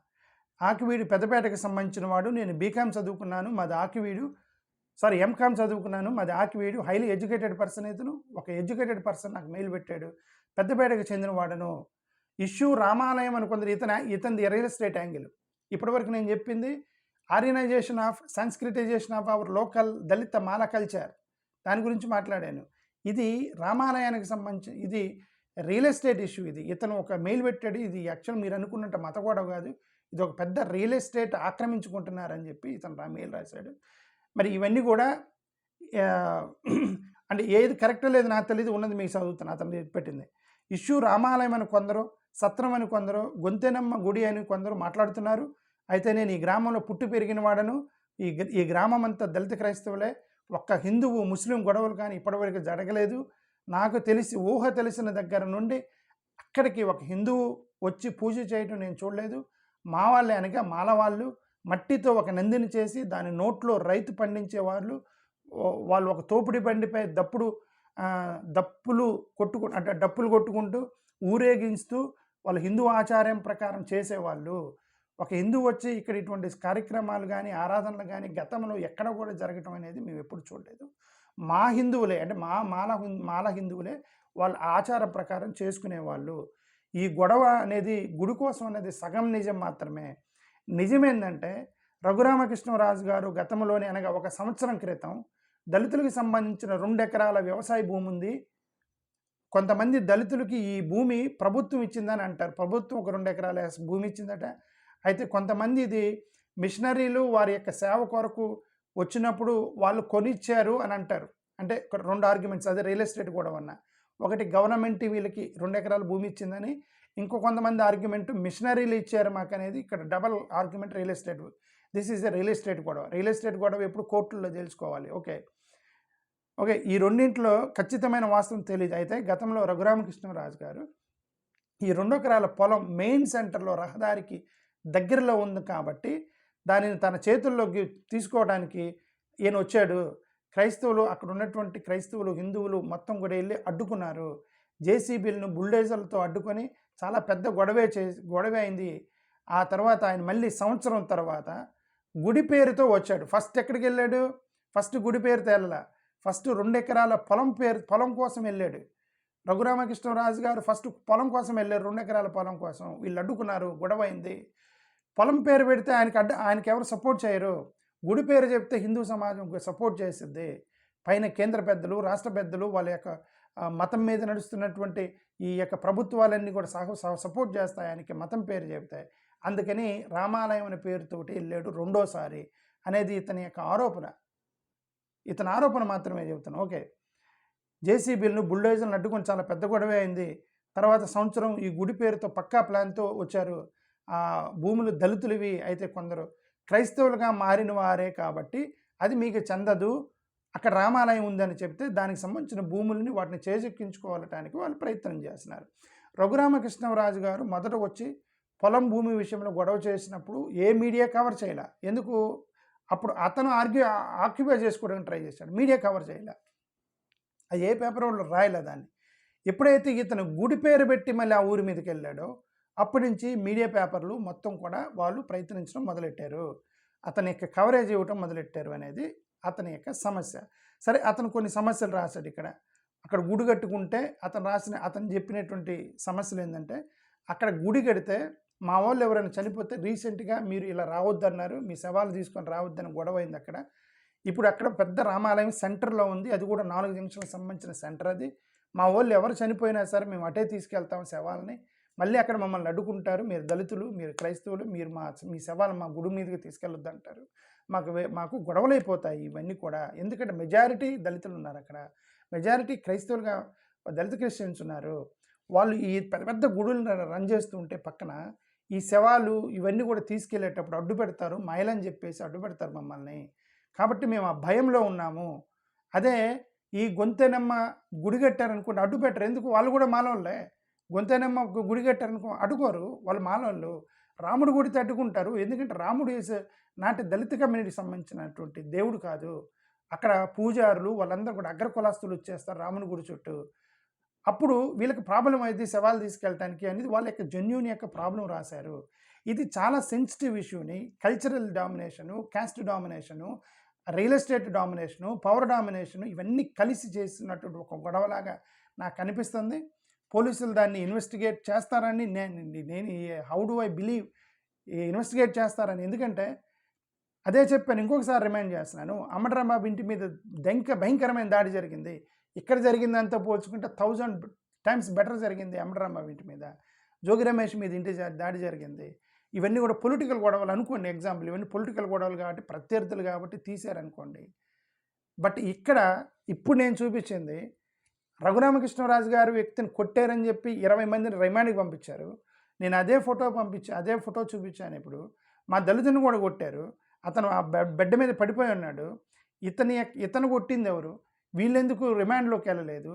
ఆకివీడు పెద్దపేటకి సంబంధించిన వాడు, నేను బీకామ్ చదువుకున్నాను, మాది ఆకివీడు, ఎంకామ్ చదువుకున్నాను, మాది ఆకివీడు, హైలీ ఎడ్యుకేటెడ్ పర్సన్. ఇతను ఒక ఎడ్యుకేటెడ్ పర్సన్ నాకు మెయిల్ పెట్టాడు, పెద్దపేటకి చెందిన వాడను, ఇష్యూ రామాలయం అనుకుంది. ఇతనిది రియల్ ఎస్టేట్ యాంగిల్. ఇప్పటివరకు నేను చెప్పింది Aryanization of Sanskritization of our local Dalit Mala culture, దాని గురించి మాట్లాడాను. ఇది రామాలయానికి సంబంధించి ఇది రియల్ ఎస్టేట్ ఇష్యూ. ఇది ఇతను ఒక మెయిల్ పెట్టాడు. ఇది యాక్చువల్ మీరు అనుకున్నట్టు మత గొడవ కాదు, ఇది ఒక పెద్ద రియల్ ఎస్టేట్ ఆక్రమించుకుంటున్నారని చెప్పి ఇతను మెయిల్ రాశాడు. మరి ఇవన్నీ కూడా అంటే ఏది కరెక్ట్ లేదు నాకు తెలియదు, ఉన్నది మీకు చదువుతాను. అతను పెట్టింది ఇష్యూ రామాలయం అని కొందరు, సత్రం అని కొందరు, గొంతెనమ్మ గుడి అని కొందరు మాట్లాడుతున్నారు. అయితే నేను ఈ గ్రామంలో పుట్టి పెరిగిన వాడను, ఈ గ్రామం అంతా దళిత క్రైస్తవులే, ఒక్క హిందువు ముస్లిం గొడవలు కానీ ఇప్పటివరకు జరగలేదు. నాకు ఊహ తెలిసిన దగ్గర నుండి అక్కడికి ఒక హిందువు వచ్చి పూజ చేయటం నేను చూడలేదు. మా వాళ్ళే అనగా మాల వాళ్ళు మట్టితో ఒక నందిని చేసి దాని నోట్లో రైతు పండించే వాళ్ళు ఒక తోపుడి బండిపై డప్పులు కొట్టుకుంటూ ఊరేగిస్తూ వాళ్ళు హిందూ ఆచారం ప్రకారం చేసేవాళ్ళు. ఒక హిందువు వచ్చి ఇక్కడ ఇటువంటి కార్యక్రమాలు కానీ ఆరాధనలు కానీ గతంలో ఎక్కడ కూడా జరగటం అనేది మేము ఎప్పుడు చూడలేదు. మా హిందువులే, అంటే మాల హిందువులే వాళ్ళ ఆచారం ప్రకారం చేసుకునేవాళ్ళు. ఈ గొడవ అనేది గుడి కోసం అనేది సగం నిజం మాత్రమే. నిజమేందంటే రఘురామకృష్ణరాజు గారు గతంలోనే అనగా 1 సంవత్సరం క్రితం దళితులకు సంబంధించిన 2 ఎకరాల వ్యవసాయ భూమి ఉంది. కొంతమంది దళితులకి ఈ భూమి ప్రభుత్వం ఇచ్చిందని అంటారు. ప్రభుత్వం ఒక 2 ఎకరాల భూమి ఇచ్చిందట. అయితే కొంతమంది ఇది మిషనరీలు వారి యొక్క సేవ కొరకు వచ్చినప్పుడు వాళ్ళు కొనిచ్చారు అని అంటారు. అంటే 2 ఆర్గ్యుమెంట్స్, అదే రియల్ ఎస్టేట్ కూడా ఉన్న ఒకటి గవర్నమెంట్ వీళ్ళకి 2 ఎకరాల భూమి ఇచ్చిందని, ఇంకో కొంతమంది ఆర్గ్యుమెంట్ మిషనరీలు ఇచ్చారు మాకు అనేది. ఇక్కడ double argument real estate. This is a real estate గొడవ. రియల్ ఎస్టేట్ గొడవ ఎప్పుడు కోర్టుల్లో తెలుసుకోవాలి. ఓకే, ఈ రెండింటిలో ఖచ్చితమైన వాస్తవం తెలియదు. అయితే గతంలో రఘురామకృష్ణరాజు గారు ఈ 2 ఎకరాల పొలం మెయిన్ సెంటర్లో రహదారికి దగ్గరలో ఉంది కాబట్టి దానిని తన చేతుల్లోకి తీసుకోవడానికి ఈయన వచ్చాడు. క్రైస్తవులు, అక్కడ ఉన్నటువంటి క్రైస్తవులు, హిందువులు మొత్తం కూడా వెళ్ళి అడ్డుకున్నారు. జేసీబీలను బుల్డేజర్లతో అడ్డుకొని చాలా పెద్ద గొడవ అయింది. ఆ తర్వాత ఆయన మళ్ళీ సంవత్సరం తర్వాత గుడి పేరుతో వచ్చాడు. ఫస్ట్ ఎక్కడికి వెళ్ళాడు? ఫస్ట్ గుడి పేరుతో వెళ్ళాల, ఫస్ట్ 2 ఎకరాల పొలం కోసం వెళ్ళాడు. రఘురామకృష్ణరాజు గారు ఫస్ట్ పొలం కోసం వెళ్ళారు, 2 ఎకరాల పొలం కోసం. వీళ్ళు అడ్డుకున్నారు, గొడవ అయింది. పొలం పేరు పెడితే ఆయనకి ఎవరు సపోర్ట్ చేయరు. గుడి పేరు చెప్తే హిందూ సమాజం సపోర్ట్ చేసిద్ది. పైన కేంద్ర పెద్దలు, రాష్ట్ర పెద్దలు, వాళ్ళ యొక్క మతం మీద నడుస్తున్నటువంటి ఈ యొక్క ప్రభుత్వాలన్నీ కూడా సపోర్ట్ చేస్తాయి ఆయనకి మతం పేరు చెప్తాయి. అందుకని రామాలయం అనే పేరుతోటి వెళ్ళాడు రెండోసారి అనేది ఇతని యొక్క ఆరోపణ. ఇతని ఆరోపణ మాత్రమే చెబుతాను. ఓకే, జేసీబీలను బుల్డోజర్లను అడ్డుకొని చాలా పెద్ద గొడవ అయింది. తర్వాత సంవత్సరం ఈ గుడి పేరుతో పక్కా ప్లాన్తో వచ్చారు. ఆ భూములు దళితులవి, అయితే కొందరు క్రైస్తవులుగా మారిన వారే కాబట్టి అది మీకు చెందదు, అక్కడ రామాలయం ఉందని చెప్తే దానికి సంబంధించిన భూములని వాటిని చేజెక్కించుకోవటానికి వాళ్ళు ప్రయత్నం చేస్తున్నారు. రఘురామకృష్ణరాజు గారు మొదట వచ్చి పొలం భూమి విషయంలో గొడవ చేసినప్పుడు ఏ మీడియా కవర్ చేయలే. ఎందుకు? అప్పుడు అతను ఆక్యుపై చేసుకోవడానికి ట్రై చేశాడు, మీడియా కవర్ చేయలే, అది ఏ పేపర్ వాళ్ళు రాయలే దాన్ని. ఎప్పుడైతే ఇతను గుడి పేరు పెట్టి మళ్ళీ ఆ ఊరి మీదకి వెళ్ళాడో అప్పటి నుంచి మీడియా పేపర్లు మొత్తం కూడా వాళ్ళు ప్రయత్నించడం మొదలెట్టారు, అతని యొక్క కవరేజ్ ఇవ్వటం మొదలెట్టారు అనేది అతని యొక్క సమస్య. సరే, అతను కొన్ని సమస్యలు రాశాడు ఇక్కడ. అక్కడ గుడి కట్టుకుంటే అతను చెప్పినటువంటి సమస్యలు ఏంటంటే, అక్కడ గుడి కడితే మా వాళ్ళు ఎవరైనా చనిపోతే రీసెంట్గా మీరు ఇలా రావద్దన్నారు, మీ శవాలు తీసుకొని రావద్దని గొడవ అయింది అక్కడ. ఇప్పుడు అక్కడ పెద్ద రామాలయం సెంటర్లో ఉంది, అది కూడా 4 జంక్షన్లకు సంబంధించిన సెంటర్ అది. మా వాళ్ళు ఎవరు చనిపోయినా సరే మేము అటే తీసుకెళ్తాం శవాలని. మళ్ళీ అక్కడ మమ్మల్ని అడ్డుకుంటారు, మీరు దళితులు, మీరు క్రైస్తవులు, మీరు మీ శవాలు మా గుడి మీదకి తీసుకెళ్ళొద్దు అంటారు. మాకు గొడవలైపోతాయి ఇవన్నీ కూడా. ఎందుకంటే మెజారిటీ దళితులు ఉన్నారు అక్కడ, మెజారిటీ క్రైస్తవులుగా దళిత క్రిస్టియన్స్ ఉన్నారు. వాళ్ళు ఈ పెద్ద పెద్ద గుడులను రన్ చేస్తూ ఉంటే పక్కన ఈ శవాలు ఇవన్నీ కూడా తీసుకెళ్ళేటప్పుడు అడ్డు పెడతారు, మైలని చెప్పేసి అడ్డు పెడతారు మమ్మల్ని. కాబట్టి మేము ఆ భయంలో ఉన్నాము. అదే ఈ గొంతెనమ్మ గుడి కట్టారనుకోండి, అడ్డు పెట్టరు. ఎందుకు? వాళ్ళు కూడా మాలోళ్ళే. గొంతెనమ్మ గుడి కట్టారనుకో అడ్డుకోరు, వాళ్ళు మాలోళ్ళు. రాముడు గుడితో అడ్డుకుంటారు, ఎందుకంటే రాముడు నాటి దళిత కమ్యూనిటీకి సంబంధించినటువంటి దేవుడు కాదు. అక్కడ పూజారులు వాళ్ళందరూ కూడా అగ్ర కులస్తులు వచ్చేస్తారు రాముని గుడి చుట్టూ. అప్పుడు వీళ్ళకి ప్రాబ్లం అయితే శవాలు తీసుకెళ్ళటానికి అనేది వాళ్ళ యొక్క జెన్యూన్ యొక్క ప్రాబ్లం రాశారు. ఇది చాలా సెన్సిటివ్ ఇష్యూని cultural domination, caste domination, real estate domination, power domination ఇవన్నీ కలిసి చేస్తున్నటువంటి ఒక గొడవలాగా నాకు అనిపిస్తుంది. పోలీసులు దాన్ని ఇన్వెస్టిగేట్ చేస్తారని నేను how do I believe investigate చేస్తారని. ఎందుకంటే అదే చెప్పాను, ఇంకొకసారి రిమైండ్ చేస్తున్నాను. అమరరాంబాబు ఇంటి మీద భయంకరమైన దాడి జరిగింది. ఇక్కడ జరిగిందంతా పోల్చుకుంటే 1000 టైమ్స్ బెటర్ జరిగింది అమరరాంబాబు ఇంటి మీద. జోగి రమేష్ మీద ఇంటి దాడి జరిగింది. ఇవన్నీ కూడా పొలిటికల్ గొడవలు అనుకోండి, ఎగ్జాంపుల్. ఇవన్నీ పొలిటికల్ గొడవలు కాబట్టి, ప్రత్యర్థులు కాబట్టి తీశారనుకోండి. బట్ ఇప్పుడు నేను చూపించింది రఘురామకృష్ణరాజు గారు వ్యక్తిని కొట్టారని చెప్పి 20 మందిని రిమాండ్కి పంపించారు. నేను అదే ఫోటో చూపించాను. ఇప్పుడు మా దళితుని కూడా కొట్టారు. అతను ఆ బెడ్ మీద పడిపోయి ఉన్నాడు. ఇతను కొట్టింది ఎవరు? వీళ్ళెందుకు రిమాండ్లోకి వెళ్ళలేదు?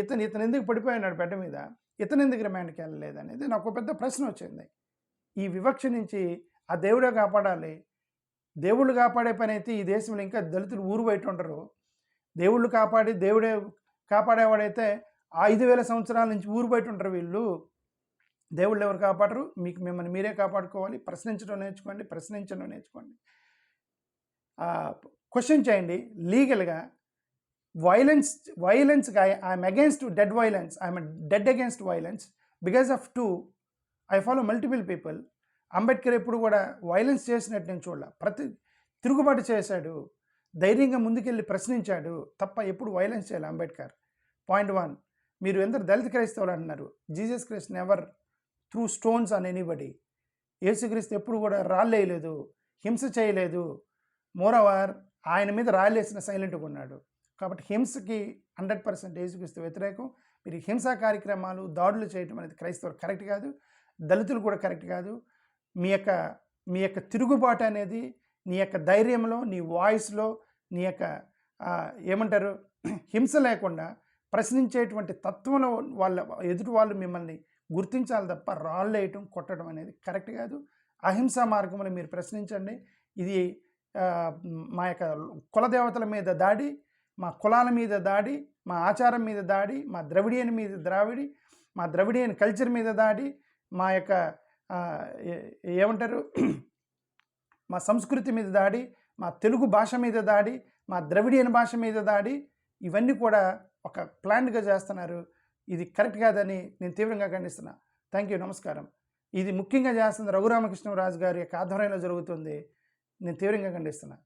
ఇతను ఎందుకు పడిపోయి ఉన్నాడు బెడ్ మీద? ఇతను ఎందుకు రిమాండ్కి వెళ్ళలేదు అనేది నాకు పెద్ద ప్రశ్న వచ్చింది. ఈ వివక్ష నుంచి ఆ దేవుడే కాపాడాలి. దేవుళ్ళు కాపాడే పని అయితే ఈ దేశంలో ఇంకా దళితులు ఊరు బయట ఉండరు. దేవుళ్ళు దేవుడే కాపాడేవాడైతే 5000 సంవత్సరాల నుంచి ఊరు బయట ఉంటారు వీళ్ళు. దేవుళ్ళు ఎవరు కాపాడరు? మిమ్మల్ని మీరే కాపాడుకోవాలి. ప్రశ్నించడం నేర్చుకోండి. క్వశ్చన్ చేయండి లీగల్గా. వైలెన్స్గా I'm against dead violence. I'm dead against violence because of I follow multiple people. Ambedkar ఎప్పుడు కూడా వైలెన్స్ చేసినట్టు నేను చూడాల. తిరుగుబాటు చేశాడు, ధైర్యంగా ముందుకెళ్ళి ప్రశ్నించాడు తప్ప ఎప్పుడు వైలెన్స్ చేయాలి అంబేద్కర్. పాయింట్ 1. మీరు ఎందరు దళిత క్రైస్తవులు అంటున్నారు. Jesus Christ never through stones on anybody. యేసుక్రీస్తు ఎప్పుడు కూడా రాళ్ళేయలేదు, హింస చేయలేదు. మోరోవర్ ఆయన మీద రాళ్ళేసిన సైలెంట్గా ఉన్నాడు. కాబట్టి హింసకి 100% యేసుక్రీస్తు వ్యతిరేకం. మీరు హింసా కార్యక్రమాలు, దాడులు చేయడం అనేది క్రైస్తవులు కరెక్ట్ కాదు, దళితులు కూడా కరెక్ట్ కాదు. మీ యొక్క తిరుగుబాటు అనేది నీ యొక్క ధైర్యంలో, నీ వాయిస్లో, నీ యొక్క ఏమంటారు హింస లేకుండా ప్రశ్నించేటువంటి తత్వంలో ఎదుటి వాళ్ళు మిమ్మల్ని గుర్తించాలి తప్ప రాళ్ళు వేయటం, కొట్టడం అనేది కరెక్ట్ కాదు. అహింసా మార్గంలో మీరు ప్రశ్నించండి. ఇది మా యొక్క కులదేవతల మీద దాడి, మా కులాల మీద దాడి, మా ఆచారం మీద దాడి, మా ద్రవిడియన్ కల్చర్ మీద దాడి, మా యొక్క ఏమంటారు మా సంస్కృతి మీద దాడి, మా తెలుగు భాష మీద దాడి, మా ద్రవిడియన్ భాష మీద దాడి, ఇవన్నీ కూడా ఒక ప్లాన్గా చేస్తున్నారు. ఇది కరెక్ట్ కాదని నేను తీవ్రంగా ఖండిస్తున్నా. థ్యాంక్ యూ, నమస్కారం. ఇది ముఖ్యంగా చేస్తుంది రఘురామకృష్ణరాజు గారి యొక్క ఆధ్వర్యంలో జరుగుతుంది. నేను తీవ్రంగా ఖండిస్తున్నా.